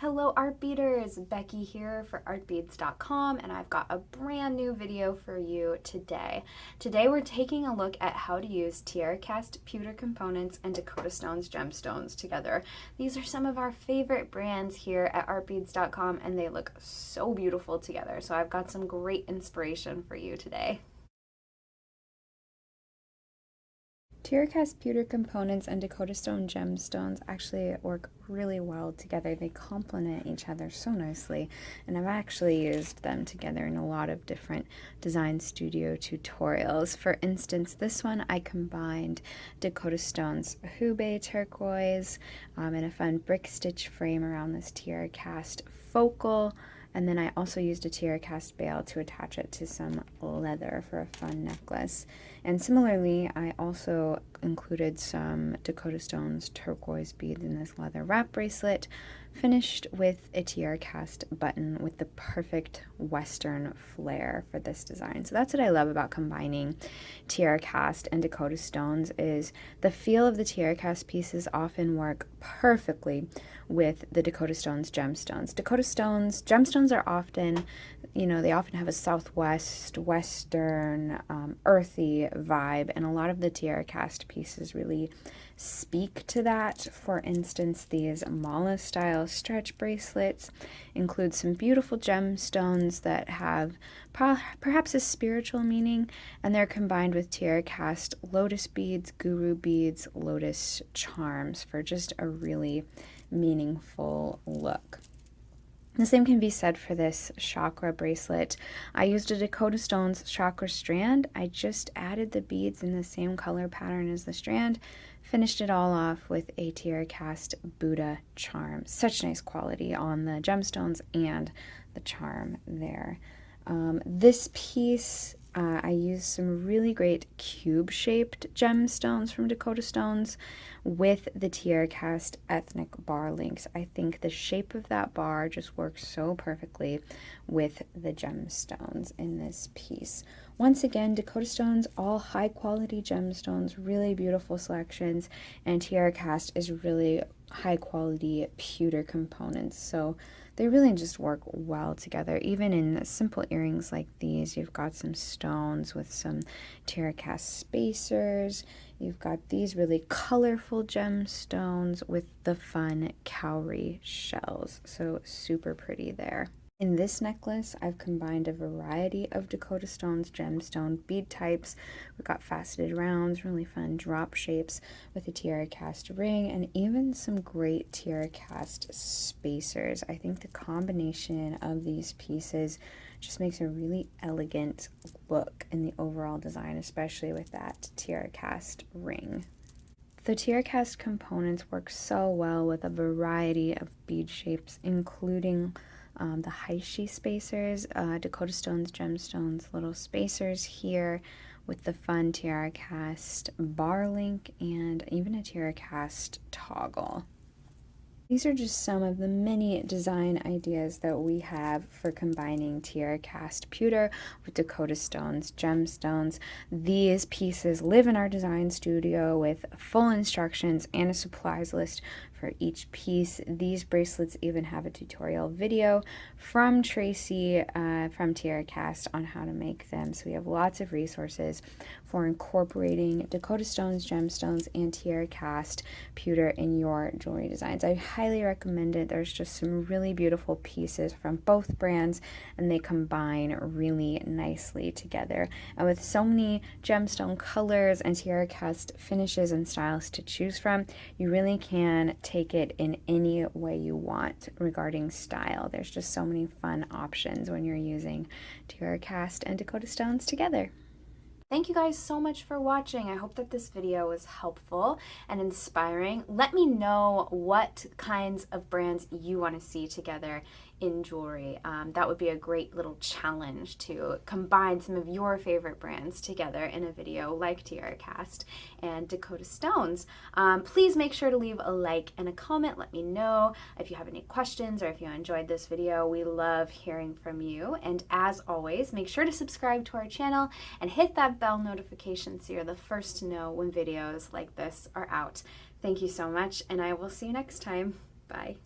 Hello art beaters, Becky here for artbeads.com, and I've got a brand new video for you today. Today we're taking a look at how to use TierraCast Pewter components and Dakota Stones Gemstones together. These are some of our favorite brands here at artbeads.com and they look so beautiful together. So I've got some great inspiration for you today. TierraCast Pewter components and Dakota Stone Gemstones actually work really well together. They complement each other so nicely, and I've actually used them together in a lot of different design studio tutorials. For instance, this one I combined Dakota Stones Hube turquoise and a fun brick stitch frame around this TierraCast focal. And then I also used a TierraCast bail to attach it to some leather for a fun necklace. And similarly, I also included some Dakota Stones turquoise beads in this leather wrap bracelet, finished with a TierraCast button with the perfect Western flair for this design. So that's what I love about combining TierraCast and Dakota Stones is the feel of the TierraCast pieces often work perfectly with the Dakota Stones Gemstones. Dakota Stones Gemstones are often, they often have a southwest, western, earthy vibe, and a lot of the TierraCast pieces really speak to that. For instance, these mala style stretch bracelets include some beautiful gemstones that have perhaps a spiritual meaning, and they're combined with TierraCast lotus beads, guru beads, lotus charms for just a really meaningful look. The same can be said for this chakra bracelet. I used a Dakota Stones chakra strand. I just added the beads in the same color pattern as the strand, finished it all off with a TierraCast Buddha charm. Such nice quality on the gemstones and the charm there. This piece, I used some really great cube-shaped gemstones from Dakota Stones with the TierraCast Ethnic bar links. I think the shape of that bar just works so perfectly with the gemstones in this piece. Once again, Dakota Stones, all high-quality gemstones, really beautiful selections, and TierraCast is really high-quality pewter components. So they really just work well together. Even in simple earrings like these, you've got some stones with some TierraCast spacers. You've got these really colorful gemstones with the fun cowrie shells. So super pretty there. In this necklace, I've combined a variety of Dakota Stones gemstone bead types. We've got faceted rounds, really fun drop shapes with a TierraCast ring, and even some great TierraCast spacers. I think the combination of these pieces just makes a really elegant look in the overall design, especially with that TierraCast ring. The TierraCast components work so well with a variety of bead shapes, including the Haishi spacers, Dakota Stones Gemstones little spacers here with the fun TierraCast bar link and even a TierraCast toggle. These are just some of the many design ideas that we have for combining TierraCast Pewter with Dakota Stones Gemstones. These pieces live in our design studio with full instructions and a supplies list for each piece. These bracelets even have a tutorial video from Tracy from TierraCast on how to make them. So we have lots of resources for incorporating Dakota Stones Gemstones and TierraCast Pewter in your jewelry designs. I highly recommend it. There's just some really beautiful pieces from both brands and they combine really nicely together. And with so many gemstone colors and TierraCast finishes and styles to choose from, you really can take it in any way you want regarding style. There's just so many fun options when you're using TierraCast and Dakota Stones together. Thank you guys so much for watching. I hope that this video was helpful and inspiring. Let me know what kinds of brands you want to see together in jewelry. That would be a great little challenge to combine some of your favorite brands together in a video like TierraCast and Dakota Stones. Please make sure to leave a like and a comment. Let me know if you have any questions or if you enjoyed this video. We love hearing from you. And as always, make sure to subscribe to our channel and hit that bell notification so you're the first to know when videos like this are out. Thank you so much, and I will see you next time. Bye.